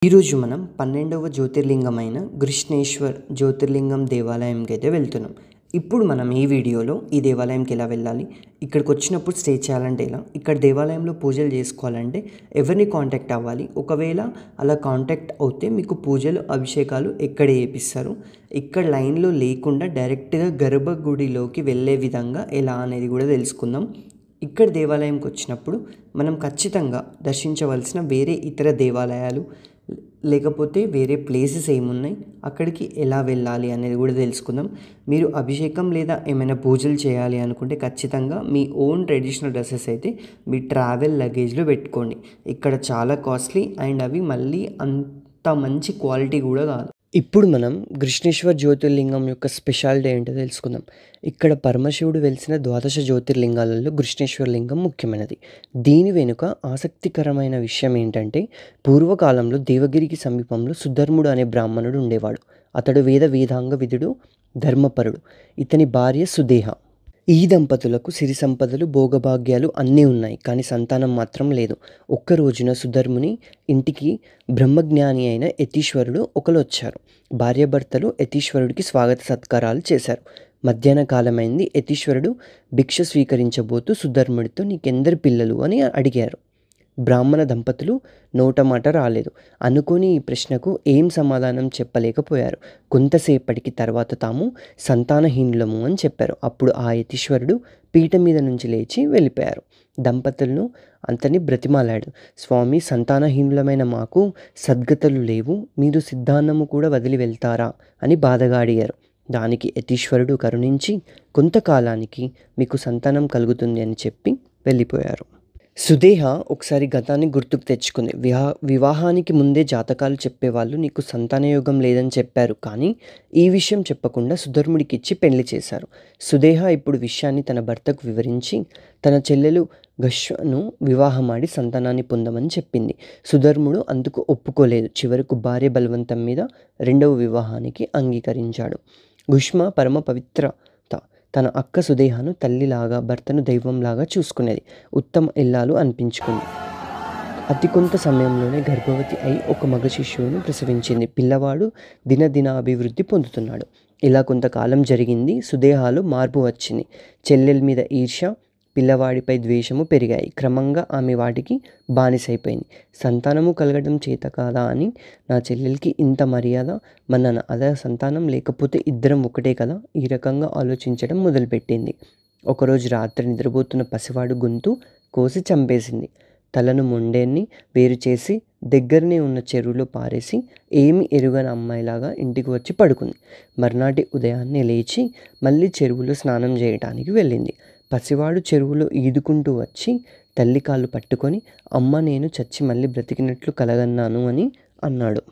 ఈరోజు మనం 12వ జ్యోతిర్లింగమైన కృష్ణేశ్వర్ జ్యోతిర్లింగం దేవాలయంకి అయితే వెళ్తున్నాం. ఇప్పుడు మనం ఈ వీడియోలో ఈ దేవాలయంకి ఎలా వెళ్ళాలి, ఇక్కడికి వచ్చినప్పుడు స్టే చేయాలంటే ఎలా, ఇక్కడ దేవాలయంలో పూజలు చేసుకోవాలంటే ఎవరిని కాంటాక్ట్ అవ్వాలి, ఒకవేళ అలా కాంటాక్ట్ అవుతే మీకు పూజలు అభిషేకాలు ఎక్కడ చేపిస్తారు, ఇక్కడ లైన్లో లేకుండా డైరెక్ట్గా గర్భగుడిలోకి వెళ్ళే విధంగా ఎలా అనేది కూడా తెలుసుకుందాం. ఇక్కడ దేవాలయంకి వచ్చినప్పుడు మనం ఖచ్చితంగా దర్శించవలసిన వేరే ఇతర దేవాలయాలు లేకపోతే వేరే ప్లేసెస్ ఏమున్నాయి, అక్కడికి ఎలా వెళ్ళాలి అనేది కూడా తెలుసుకుందాం. మీరు అభిషేకం లేదా ఏమైనా పూజలు చేయాలి అనుకుంటే ఖచ్చితంగా మీ ఓన్ ట్రెడిషనల్ డ్రెస్సెస్ అయితే మీ ట్రావెల్ లగేజ్లో పెట్టుకోండి. ఇక్కడ చాలా కాస్ట్లీ అండ్ అవి మళ్ళీ అంత మంచి క్వాలిటీ కూడా కాదు. ఇప్పుడు మనం కృష్ణేశ్వర్ జ్యోతిర్లింగం యొక్క స్పెషాలిటీ ఏంటో తెలుసుకుందాం. ఇక్కడ పరమశివుడు వెలిసిన ద్వాదశ జ్యోతిర్లింగాలలో కృష్ణేశ్వర లింగం ముఖ్యమైనది. దీని వెనుక ఆసక్తికరమైన విషయం ఏంటంటే, పూర్వకాలంలో దేవగిరికి సమీపంలో సుధర్ముడు అనే బ్రాహ్మణుడు ఉండేవాడు. అతడు వేదాంగ విధుడు, ధర్మపరుడు. ఇతని భార్య సుదేహ. ఈ దంపతులకు సిరి సంపదలు, భోగభాగ్యాలు అన్నీ ఉన్నాయి, కానీ సంతానం మాత్రం లేదు. ఒక్క రోజున సుధర్ముని ఇంటికి బ్రహ్మజ్ఞాని అయిన యతీశ్వరుడు ఒకరు వచ్చారు. భార్యాభర్తలు యతీశ్వరుడికి స్వాగత సత్కారాలు చేశారు. మధ్యాహ్న కాలమైంది. యతీశ్వరుడు భిక్ష స్వీకరించబోతూ సుధర్ముడితో నీకెందరు పిల్లలు అని అడిగారు. బ్రాహ్మణ దంపతులు నోటమాట రాలేదు. అనుకోని ఈ ప్రశ్నకు ఏం సమాధానం చెప్పలేకపోయారు. కొంతసేపటికి తర్వాత తాము సంతానహీనులము అని చెప్పారు. అప్పుడు ఆ యతీశ్వరుడు పీట మీద నుంచి లేచి వెళ్ళిపోయారు. దంపతులను అంతని బ్రతిమాలాడు. స్వామి, సంతానహీనులమైన మాకు సద్గతులు లేవు, మీరు సిద్ధాన్నము కూడా వదిలి వెళ్తారా అని బాధగా అడిగారు. దానికి యతీశ్వరుడు కరుణించి కొంతకాలానికి మీకు సంతానం కలుగుతుంది అని చెప్పి వెళ్ళిపోయారు. సుదేహ ఒకసారి గతాన్ని గుర్తుకు తెచ్చుకుంది. వివాహానికి ముందే జాతకాలు చెప్పేవాళ్ళు నీకు సంతానయోగం లేదని చెప్పారు, కానీ ఈ విషయం చెప్పకుండా సుధర్ముడికి ఇచ్చి పెళ్లి చేశారు. సుదేహ ఇప్పుడు విషయాన్ని తన భర్తకు వివరించి తన చెల్లెలు ఘష్మను వివాహమాడి సంతానాన్ని పొందమని చెప్పింది. సుధర్ముడు అందుకు ఒప్పుకోలేదు. చివరకు భార్య బలవంతం మీద రెండవ వివాహానికి అంగీకరించాడు. ఘష్మ పరమ పవిత్ర. తన అక్క సుదేహను తల్లిలాగా, భర్తను దైవంలాగా చూసుకునేది. ఉత్తమ ఇల్లాలు అనిపించుకుంది. అతి కొంత సమయంలోనే గర్భవతి అయి ఒక మగ శిశువును ప్రసవించింది. పిల్లవాడు దినదినాభివృద్ధి పొందుతున్నాడు. ఇలా కొంతకాలం జరిగింది. సుదేహాలో మార్పు వచ్చింది. చెల్లెల మీద ఈర్ష్య, పిల్లవాడిపై ద్వేషము పెరిగాయి. క్రమంగా ఆమె వాటికి బానిసైపోయింది. సంతానము కలగడం చేత కాదా అని నా చెల్లెలకి ఇంత మర్యాద మన్నన, అదే సంతానం లేకపోతే ఇద్దరం ఒకటే కదా, ఈ రకంగా ఆలోచించడం మొదలుపెట్టింది. ఒకరోజు రాత్రి నిద్రపోతున్న పసివాడు గొంతు కోసి చంపేసింది. తలను మొండేన్ని వేరు చేసి దగ్గరనే ఉన్న చెరువులో పారేసి ఏమి ఎరుగని అమ్మాయిలాగా ఇంటికి వచ్చి పడుకుంది. మర్నాటి ఉదయాన్నే లేచి మళ్ళీ చెరువులో స్నానం చేయటానికి వెళ్ళింది. పసివాడు చెరువులో ఈదుకుంటూ వచ్చి తల్లి కాళ్ళు పట్టుకొని, అమ్మ, నేను చచ్చి మళ్ళీ బ్రతికినట్లు కలగన్నాను అని అన్నాడు.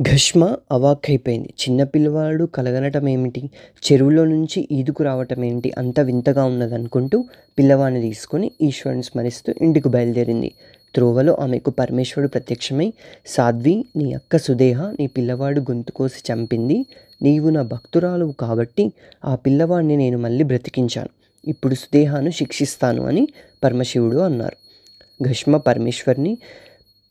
ఘష్మ అవాక్కైపోయింది. చిన్నపిల్లవాడు కలగనటం ఏమిటి, చెరువులో నుంచి ఈదుకు రావటం ఏంటి, అంత వింతగా ఉన్నదనుకుంటూ పిల్లవాడిని తీసుకొని ఈశ్వరుని స్మరిస్తూ ఇంటికి బయలుదేరింది. త్రోవలో ఆమెకు పరమేశ్వరుడు ప్రత్యక్షమై, సాధ్వి, నీ అక్క సుదేహ నీ పిల్లవాడు గొంతు కోసి చంపింది. నీవు నా భక్తురాలువు కాబట్టి ఆ పిల్లవాడిని నేను మళ్ళీ బ్రతికించాను. ఇప్పుడు సుదేహాను శిక్షిస్తాను అని పరమశివుడు అన్నారు. ఘష్మ పరమేశ్వరుని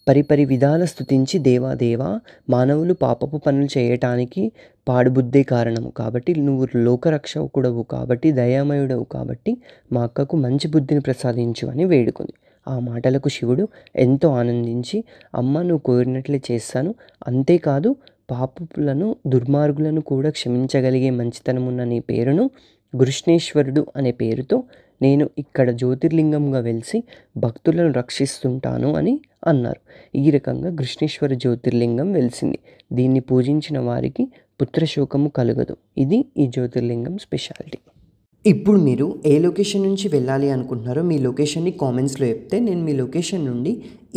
పరిపరి విధాల స్తుతించి, దేవా, మానవులు పాపపు పనులు చేయటానికి పాడుబుద్ధే కారణము కాబట్టి, నువ్వు లోకరక్షకుడవు కాబట్టి, దయామయుడవు కాబట్టి మా అక్కకు మంచి బుద్ధిని ప్రసాదించు అని వేడుకుంది. ఆ మాటలకు శివుడు ఎంతో ఆనందించి, అమ్మ, నువ్వు కోరినట్లే చేస్తాను, అంతేకాదు పాపపులను దుర్మార్గులను కూడా క్షమించగలిగే మంచితనమున్న నీ పేరును కృష్ణేశ్వరుడు అనే పేరుతో నేను ఇక్కడ జ్యోతిర్లింగంగా వెలిసి భక్తులను రక్షిస్తుంటాను అని అన్నారు. ఈ రకంగా కృష్ణేశ్వర జ్యోతిర్లింగం వెలిసింది. దీన్ని పూజించిన వారికి పుత్రశోకము కలగదు. ఇది ఈ జ్యోతిర్లింగం స్పెషాలిటీ. ఇప్పుడు మీరు ఏ లొకేషన్ నుంచి వెళ్ళాలి అనుకుంటున్నారో మీ లొకేషన్ని కామెంట్స్లో చెప్తే నేను మీ లొకేషన్ నుండి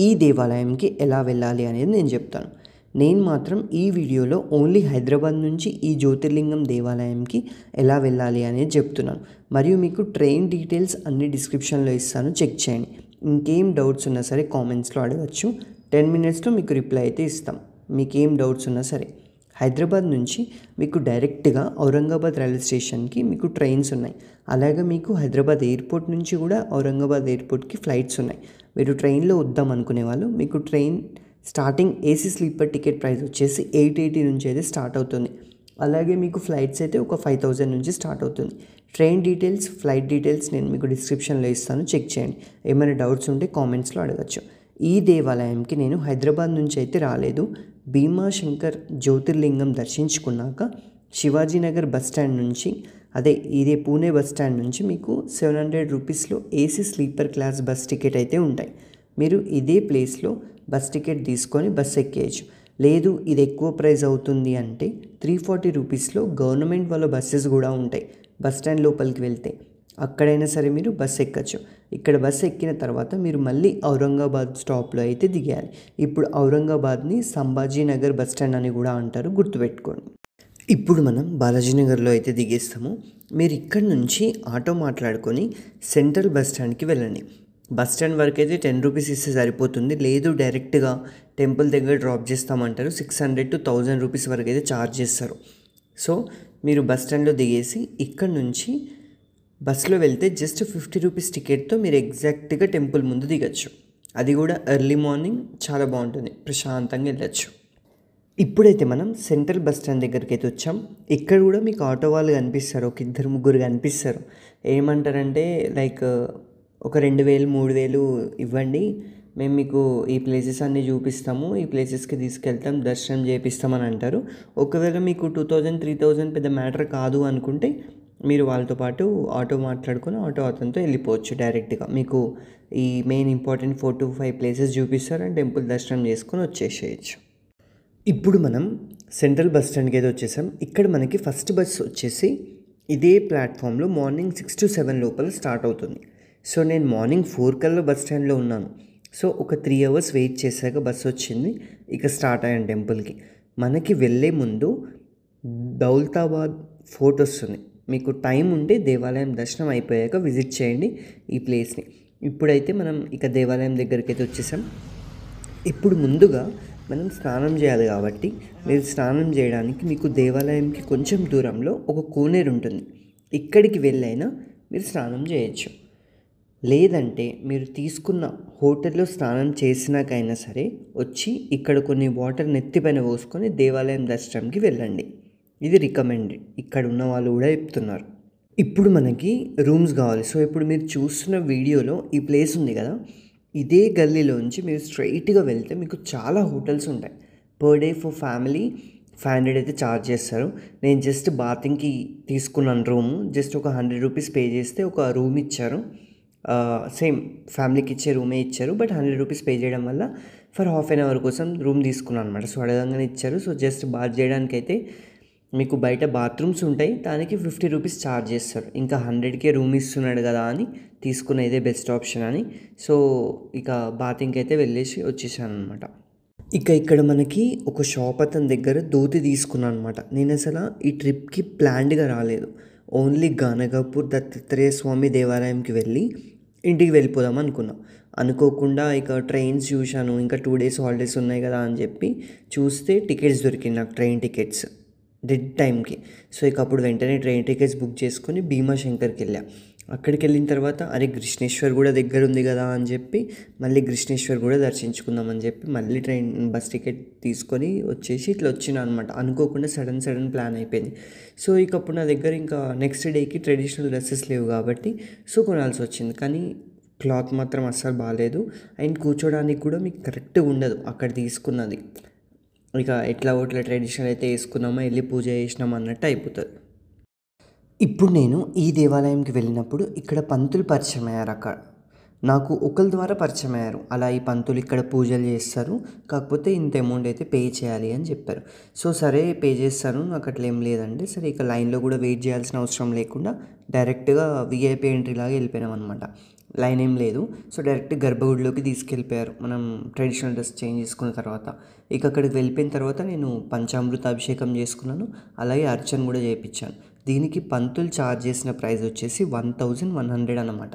ఈ దేవాలయంకి ఎలా వెళ్ళాలి అనేది నేను చెప్తాను. నేను మాత్రం ఈ వీడియోలో ఓన్లీ హైదరాబాద్ నుంచి ఈ జ్యోతిర్లింగం దేవాలయంకి ఎలా వెళ్ళాలి అనేది చెప్తున్నాను. మరియు మీకు ట్రైన్ డీటెయిల్స్ అన్ని డిస్క్రిప్షన్లో ఇస్తాను, చెక్ చేయండి. ఇంకేం డౌట్స్ ఉన్నా సరే కామెంట్స్లో అడగచ్చు. 10 మినిట్స్లో మీకు రిప్లై అయితే ఇస్తాం. మీకేం డౌట్స్ ఉన్నా సరే. హైదరాబాద్ నుంచి మీకు డైరెక్ట్గా ఔరంగాబాద్ రైల్వే స్టేషన్కి మీకు ట్రైన్స్ ఉన్నాయి. అలాగే మీకు హైదరాబాద్ ఎయిర్పోర్ట్ నుంచి కూడా ఔరంగాబాద్ ఎయిర్పోర్ట్కి ఫ్లైట్స్ ఉన్నాయి. మీరు ట్రైన్లో వద్దాం అనుకునే వాళ్ళు మీకు train starting AC sleeper ticket price వచ్చేసి 880 నుంచి అయితే స్టార్ట్ అవుతుంది. అలాగే మీకు ఫ్లైట్స్ అయితే ఒక 5000 నుంచి స్టార్ట్ అవుతుంది. ట్రైన్ డీటెయిల్స్, ఫ్లైట్ డీటెయిల్స్ నేను మీకు డిస్క్రిప్షన్లో ఇస్తాను, చెక్ చేయండి. ఏమైనా డౌట్స్ ఉంటే కామెంట్స్లో అడగచ్చు. ఈ దేవాలయంకి నేను హైదరాబాద్ నుంచి అయితే రాలేదు. భీమాశంకర్ జ్యోతిర్లింగం దర్శించుకున్నాక శివాజీనగర్ బస్ స్టాండ్ నుంచి, ఇదే పూణే బస్ స్టాండ్ నుంచి మీకు 700 రూపీస్లో AC sleeper class bus ticket అయితే ఉంటాయి. మీరు ఇదే ప్లేస్లో బస్ టికెట్ తీసుకొని బస్ ఎక్కేయచ్చు. లేదు ఇది ఎక్కువ ప్రైస్ అవుతుంది అంటే 340 రూపీస్లో గవర్నమెంట్ వాళ్ళ బస్సెస్ కూడా ఉంటాయి. బస్ స్టాండ్ లోపలికి వెళ్తే అక్కడైనా సరే మీరు బస్ ఎక్కచ్చు. ఇక్కడ బస్ ఎక్కిన తర్వాత మీరు మళ్ళీ ఔరంగాబాద్ స్టాప్లో అయితే దిగేయాలి. ఇప్పుడు ఔరంగాబాద్ని సంభాజీనగర్ బస్ స్టాండ్ అని కూడా అంటారు, గుర్తుపెట్టుకోండి. ఇప్పుడు మనం బాలాజీనగర్లో అయితే దిగేస్తాము. మీరు ఇక్కడ నుంచి ఆటో మాట్లాడుకొని సెంట్రల్ బస్ స్టాండ్కి వెళ్ళండి. బస్ స్టాండ్ వరకు అయితే 10 రూపీస్ ఇస్తే సరిపోతుంది. లేదు డైరెక్ట్గా టెంపుల్ దగ్గర డ్రాప్ చేస్తామంటారు, 600 to 1000 రూపీస్ వరకు అయితే ఛార్జ్ చేస్తారు. సో మీరు బస్ స్టాండ్లో దిగేసి ఇక్కడ నుంచి బస్సులో వెళ్తే జస్ట్ 50 రూపీస్ టికెట్తో మీరు ఎగ్జాక్ట్గా టెంపుల్ ముందు దిగచ్చు. అది కూడా ఎర్లీ మార్నింగ్, చాలా బాగుంటుంది, ప్రశాంతంగా వెళ్ళచ్చు. ఇప్పుడైతే మనం సెంట్రల్ బస్ స్టాండ్ దగ్గరికి అయితే వచ్చాం. ఇక్కడ కూడా మీకు ఆటో వాళ్ళు కనిపిస్తారు, ఒక 2-3 కనిపిస్తారు. ఏమంటారంటే లైక్ ఒక 2000, 3000 ఇవ్వండి, మేము మీకు ఈ ప్లేసెస్ అన్నీ చూపిస్తాము, ఈ ప్లేసెస్కి తీసుకెళ్తాం, దర్శనం చేపిస్తామని అంటారు. ఒకవేళ మీకు 2000, 3000 పెద్ద మ్యాటర్ కాదు అనుకుంటే మీరు వాళ్ళతో పాటు ఆటో మాట్లాడుకొని ఆటో అతనితో వెళ్ళిపోవచ్చు. డైరెక్ట్గా మీకు ఈ మెయిన్ ఇంపార్టెంట్ 4 to 5 ప్లేసెస్ చూపిస్తారు అండ్ టెంపుల్ దర్శనం చేసుకొని వచ్చేసేయచ్చు. ఇప్పుడు మనం సెంట్రల్ బస్ స్టాండ్కి అయితే వచ్చేసాం. ఇక్కడ మనకి ఫస్ట్ బస్ వచ్చేసి ఇదే ప్లాట్ఫామ్లో మార్నింగ్ 6 to 7 లోపల స్టార్ట్ అవుతుంది. సో నేను మార్నింగ్ 4 కల్లా బస్ స్టాండ్లో ఉన్నాను. సో ఒక 3 hours వెయిట్ చేశాక బస్సు వచ్చింది, ఇక స్టార్ట్ అయ్యాను టెంపుల్కి. మనకి వెళ్ళే ముందు దౌలతాబాద్ ఫోర్ట్ వస్తుంది. మీకు టైం ఉంటే దేవాలయం దర్శనం అయిపోయాక విజిట్ చేయండి ఈ ప్లేస్ని. ఇప్పుడైతే మనం ఇక దేవాలయం దగ్గరికి అయితే వచ్చేసాం. ఇప్పుడు ముందుగా మనం స్నానం చేయాలి కాబట్టి మీరు స్నానం చేయడానికి మీకు దేవాలయంకి కొంచెం దూరంలో ఒక కోనేరు ఉంటుంది. ఇక్కడికి వెళ్ళైనా మీరు స్నానం చేయొచ్చు. లేదంటే మీరు తీసుకున్న హోటల్లో స్నానం చేసినాకైనా సరే వచ్చి ఇక్కడ కొన్ని వాటర్ నెత్తిపైన పోసుకొని దేవాలయం దర్శనంకి వెళ్ళండి. ఇది రికమెండెడ్, ఇక్కడ ఉన్న వాళ్ళు కూడా చెప్తున్నారు. ఇప్పుడు మనకి రూమ్స్ కావాలి. సో ఇప్పుడు మీరు చూస్తున్న వీడియోలో ఈ ప్లేస్ ఉంది కదా, ఇదే గల్లీలోంచి మీరు స్ట్రైట్గా వెళ్తే మీకు చాలా హోటల్స్ ఉంటాయి. పర్ డే ఫర్ ఫ్యామిలీ 500 అయితే ఛార్జ్ చేస్తారు. నేను జస్ట్ బాతింగ్కి తీసుకున్నాను రూము, జస్ట్ ఒక 100 రూపీస్ పే చేస్తే ఒక రూమ్ ఇచ్చారు. సేమ్ ఫ్యామిలీకి ఇచ్చే రూమే ఇచ్చారు, బట్ 100 రూపీస్ పే చేయడం వల్ల ఫర్ హాఫ్ అన్ అవర్ కోసం రూమ్ తీసుకున్నాను అనమాట. సో అడగంగానే ఇచ్చారు. సో జస్ట్ బాత్ చేయడానికైతే మీకు బయట బాత్రూమ్స్ ఉంటాయి, దానికి 50 రూపీస్ ఛార్జ్ చేస్తారు. ఇంకా 100కే రూమ్ ఇస్తున్నాడు కదా అని తీసుకునేదే బెస్ట్ ఆప్షన్ అని. సో ఇక బాతింగ్కి అయితే వెళ్ళేసి వచ్చేసాను అనమాట. ఇక ఇక్కడ మనకి ఒక షాప్ అతని దగ్గర ధోతి తీసుకున్నాను అనమాట. నేను అసలు ఈ ట్రిప్కి ప్లాన్డ్గా రాలేదు, ఓన్లీ గానగాపూర్ దత్తాత్రేయ స్వామి దేవాలయంకి వెళ్ళి ఇంటికి వెళ్ళిపోదాం అనుకోకుండా ఇక ట్రైన్స్ చూశాను. ఇంకా 2 days హాలిడేస్ ఉన్నాయి కదా అని చెప్పి చూస్తే టికెట్స్ దొరికింది నాకు, ట్రైన్ టికెట్స్ డెడ్ టైంకి. సో ఇక అప్పుడు వెంటనే ట్రైన్ టికెట్స్ బుక్ చేసుకొని భీమాశంకర్కి వెళ్ళా. అక్కడికి వెళ్ళిన తర్వాత అరే కృష్ణేశ్వర్ కూడా దగ్గర ఉంది కదా అని చెప్పి మళ్ళీ కృష్ణేశ్వర్ కూడా దర్శించుకుందామని చెప్పి మళ్ళీ బస్ టికెట్ తీసుకొని వచ్చేసి ఇట్లా వచ్చినా అనమాట. అనుకోకుండా సడన్ ప్లాన్ అయిపోయింది. సో ఇక అప్పుడు నా దగ్గర ఇంకా నెక్స్ట్ డేకి ట్రెడిషనల్ డ్రెస్సెస్ లేవు కాబట్టి సో కొనాల్సి వచ్చింది. కానీ క్లాత్ మాత్రం అస్సలు బాగాలేదు అండ్ కూర్చోడానికి కూడా మీకు కరెక్ట్గా ఉండదు అక్కడ తీసుకున్నది. ఇక ఎట్లా ట్రెడిషనల్ అయితే వేసుకున్నామో వెళ్ళి పూజ చేసినామో అన్నట్టు అయిపోతుంది. ఇప్పుడు నేను ఈ దేవాలయంకి వెళ్ళినప్పుడు ఇక్కడ పంతులు పరిచయం అయ్యారు. అక్కడ నాకు ఒకరి ద్వారా పరిచయం అయ్యారు. అలా ఈ పంతులు ఇక్కడ పూజలు చేస్తారు, కాకపోతే ఇంత అమౌంట్ అయితే పే చేయాలి అని చెప్పారు. సో సరే పే చేస్తాను, నాకు అట్లా ఏం లేదంటే సరే ఇక లైన్లో కూడా వెయిట్ చేయాల్సిన అవసరం లేకుండా డైరెక్ట్గా విఐపి ఎంట్రీ లాగా వెళ్ళిపోయినాం అనమాట. లైన్ ఏం లేదు. సో డైరెక్ట్ గర్భగుడిలోకి తీసుకెళ్ళిపోయారు మనం ట్రెడిషనల్ డ్రెస్ చేంజ్ చేసుకున్న తర్వాత. ఇక అక్కడికి వెళ్ళిపోయిన తర్వాత నేను పంచామృత అభిషేకం చేసుకున్నాను, అలాగే అర్చన కూడా చేయించాను. దీనికి పంతులు ఛార్జ్ చేసిన ప్రైస్ వచ్చేసి 1100 అన్నమాట.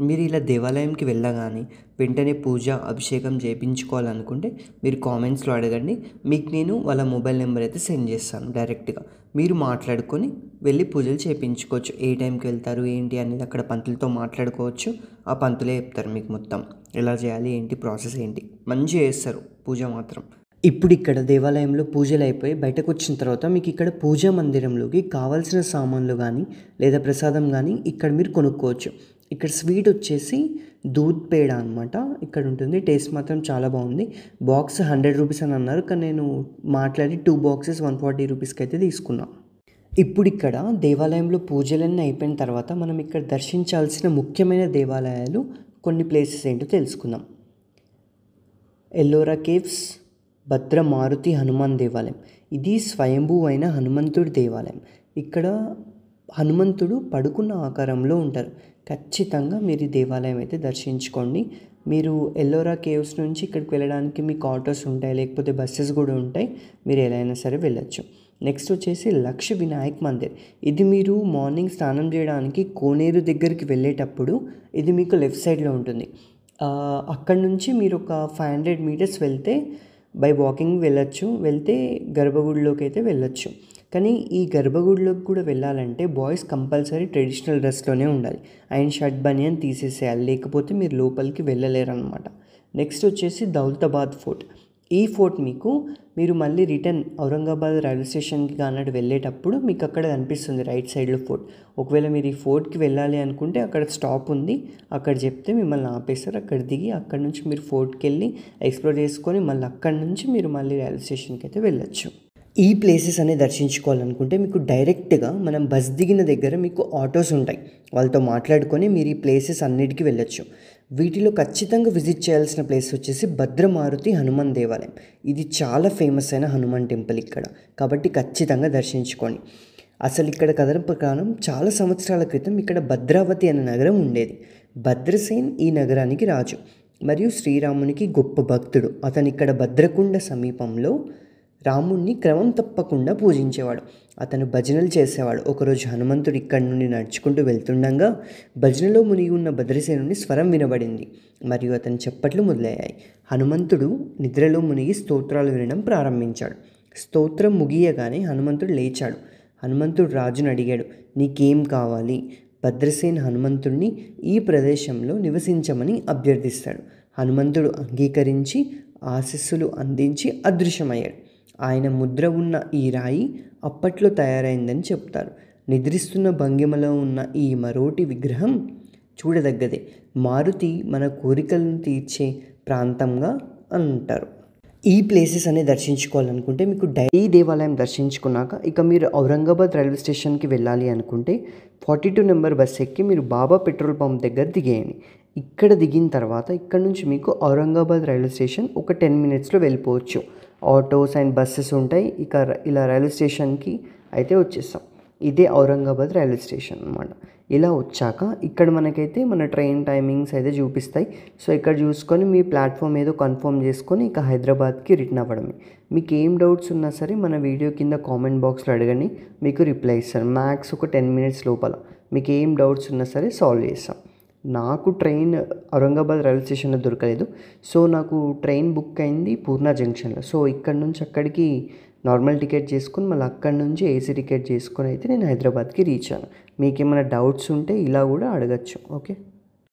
మీరు ఇలా దేవాలయంకి వెళ్ళగానే వెంటనే పూజ అభిషేకం చేయించుకోవాలనుకుంటే మీరు కామెంట్స్లో అడగండి, మీకు నేను వాళ్ళ మొబైల్ నెంబర్ అయితే సెండ్ చేస్తాను. డైరెక్ట్గా మీరు మాట్లాడుకొని వెళ్ళి పూజలు చేయించుకోవచ్చు. ఏ టైంకి వెళ్తారు ఏంటి అనేది అక్కడ పంతులతో మాట్లాడుకోవచ్చు. ఆ పంతులే చెప్తారు మీకు మొత్తం ఎలా చేయాలి ఏంటి ప్రాసెస్ ఏంటి. మంచిగా చేస్తారు పూజ మాత్రం. ఇప్పుడు ఇక్కడ దేవాలయంలో పూజలు అయిపోయి బయటకు వచ్చిన తర్వాత మీకు ఇక్కడ పూజా మందిరంలోకి కావాల్సిన సామాన్లు కానీ లేదా ప్రసాదం కానీ ఇక్కడ మీరు కొనుక్కోవచ్చు. ఇక్కడ స్వీట్ వచ్చేసి దూద్ పేడ అనమాట ఇక్కడ ఉంటుంది. టేస్ట్ మాత్రం చాలా బాగుంది. బాక్స్ 100 రూపీస్ అని అన్నారు, కానీ నేను మాట్లాడి 2 బాక్సెస్ 140 రూపీస్కి అయితే తీసుకున్నాం. ఇప్పుడు ఇక్కడ దేవాలయంలో పూజలన్నీ అయిపోయిన తర్వాత మనం ఇక్కడ దర్శించాల్సిన ముఖ్యమైన దేవాలయాలు కొన్ని ప్లేసెస్ ఏంటో తెలుసుకుందాం. ఎల్లోరా కేవ్స్, భద్ర మారుతి హనుమాన్ దేవాలయం. ఇది స్వయంభూ అయిన హనుమంతుడి దేవాలయం. ఇక్కడ హనుమంతుడు పడుకున్న ఆకారంలో ఉంటారు. ఖచ్చితంగా మీరు ఈ దేవాలయం అయితే దర్శించుకోండి. మీరు ఎల్లోరా కేవ్స్ నుంచి ఇక్కడికి వెళ్ళడానికి మీకు ఆటోస్ ఉంటాయి, లేకపోతే బస్సెస్ కూడా ఉంటాయి. మీరు ఎలా అయినా సరే వెళ్ళచ్చు. నెక్స్ట్ వచ్చేసి లక్ష వినాయక్ మందిర్. ఇది మీరు మార్నింగ్ స్నానం చేయడానికి కోనేరు దగ్గరికి వెళ్ళేటప్పుడు ఇది మీకు లెఫ్ట్ సైడ్లో ఉంటుంది. అక్కడ నుంచి మీరు ఒక 500 మీటర్స్ వెళ్తే బై వాకింగ్ వెళ్ళచ్చు. వెళ్తే గర్భగుడిలోకి అయితే వెళ్ళచ్చు. కానీ ఈ గర్భగుడిలోకి కూడా వెళ్ళాలంటే బాయ్స్ కంపల్సరీ ట్రెడిషనల్ డ్రెస్లోనే ఉండాలి. ఆయన షర్ట్ బనియన్ తీసేసేయాలి, లేకపోతే మీరు లోపలికి వెళ్ళలేరు అనమాట. నెక్స్ట్ వచ్చేసి దౌలతాబాద్ ఫోర్ట్. ఈ ఫోర్ట్ మీరు మళ్ళీ రిటర్న్ ఔరంగాబాద్ రైల్వే స్టేషన్కి కానట్టు వెళ్ళేటప్పుడు మీకు అక్కడ కనిపిస్తుంది రైట్ సైడ్లో ఫోర్ట్. ఒకవేళ మీరు ఈ ఫోర్ట్కి వెళ్ళాలి అనుకుంటే అక్కడ స్టాప్ ఉంది, అక్కడ చెప్తే మిమ్మల్ని ఆపేస్తారు. అక్కడ దిగి అక్కడ నుంచి మీరు ఫోర్ట్కి వెళ్ళి ఎక్స్ప్లోర్ చేసుకొని మళ్ళీ అక్కడ నుంచి మీరు మళ్ళీ రైల్వే స్టేషన్కి అయితే వెళ్ళచ్చు. ఈ ప్లేసెస్ అనేది దర్శించుకోవాలనుకుంటే మీకు డైరెక్ట్గా మనం బస్ దిగిన దగ్గర మీకు ఆటోస్ ఉంటాయి, వాళ్ళతో మాట్లాడుకొని మీరు ఈ ప్లేసెస్ అన్నిటికీ వెళ్ళచ్చు. వీటిలో ఖచ్చితంగా విజిట్ చేయాల్సిన ప్లేస్ వచ్చేసి భద్రమారుతి హనుమాన్ దేవాలయం. ఇది చాలా ఫేమస్ అయిన హనుమాన్ టెంపుల్ ఇక్కడ, కాబట్టి ఖచ్చితంగా దర్శించుకోండి. అసలు ఇక్కడ కథన ప్రకారం చాలా సంవత్సరాల క్రితం ఇక్కడ భద్రావతి అనే నగరం ఉండేది. భద్రసేన్ ఈ నగరానికి రాజు మరియు శ్రీరామునికి గొప్ప భక్తుడు. అతను ఇక్కడ భద్రకుండ సమీపంలో రాముణ్ణి క్రమం తప్పకుండా పూజించేవాడు. అతను భజనలు చేసేవాడు. ఒకరోజు హనుమంతుడు ఇక్కడి నుండి నడుచుకుంటూ వెళ్తుండగా భజనలో మునిగి ఉన్న భద్రసేనుని స్వరం వినబడింది మరియు అతని చప్పట్లు మొదలయ్యాయి. హనుమంతుడు నిద్రలో మునిగి స్తోత్రాలు వినడం ప్రారంభించాడు. స్తోత్రం ముగియగానే హనుమంతుడు లేచాడు. హనుమంతుడు రాజును అడిగాడు, నీకేం కావాలి? భద్రసేన్ హనుమంతుడిని ఈ ప్రదేశంలో నివసించమని అభ్యర్థిస్తాడు. హనుమంతుడు అంగీకరించి ఆశీస్సులు అందించి అదృశ్యమయ్యాడు. ఆయన ముద్ర ఉన్న ఈ రాయి అప్పట్లో తయారైందని చెప్తారు. నిద్రిస్తున్న భంగిమలో ఉన్న ఈ మరోటి విగ్రహం చూడదగ్గదే. మారుతి మన కోరికలను తీర్చే ప్రాంతంగా అంటారు. ఈ ప్లేసెస్ అనేది దర్శించుకోవాలనుకుంటే మీకు ఈ దేవాలయం దర్శించుకున్నాక ఇక మీరు ఔరంగాబాద్ రైల్వే స్టేషన్కి వెళ్ళాలి అనుకుంటే 42 నెంబర్ బస్ ఎక్కి మీరు బాబా పెట్రోల్ పంప్ దగ్గర దిగేయండి. ఇక్కడ దిగిన తర్వాత ఇక్కడ నుంచి మీకు ఔరంగాబాద్ రైల్వే స్టేషన్ ఒక 10 మినిట్స్లో వెళ్ళిపోవచ్చు. ఆటోస్ అండ్ బస్సెస్ ఉంటాయి. ఇక ఇలా రైల్వే స్టేషన్కి అయితే వచ్చేస్తాం. ఇదే ఔరంగాబాద్ రైల్వే స్టేషన్ అన్నమాట. ఇలా వచ్చాక ఇక్కడ మనకైతే మన ట్రైన్ టైమింగ్స్ అయితే చూపిస్తాయి. సో ఇక్కడ చూసుకొని మీ ప్లాట్ఫామ్ ఏదో కన్ఫర్మ్ చేసుకొని ఇక హైదరాబాద్కి రిటర్న్ అవ్వడమే. మీకు ఏం డౌట్స్ ఉన్నా సరే మన వీడియో కింద కామెంట్ బాక్స్లో అడగండి, మీకు రిప్లై ఇస్తాను. మ్యాక్స్ ఒక 10 మినిట్స్ లోపల మీకు ఏం డౌట్స్ ఉన్నా సరే సాల్వ్ చేస్తాం. నాకు ట్రైన్ ఔరంగాబాద్ రైల్వే స్టేషన్లో దొరకలేదు. సో నాకు ట్రైన్ బుక్ అయింది పూర్ణ జంక్షన్లో. సో ఇక్కడ నుంచి అక్కడికి నార్మల్ టికెట్ చేసుకొని మళ్ళీ అక్కడి నుంచి ఏసీ టికెట్ చేసుకొని అయితే నేను హైదరాబాద్కి రీచ్ అయ్యాను. మీకు ఏమైనా డౌట్స్ ఉంటే ఇలా కూడా అడగచ్చు. ఓకే.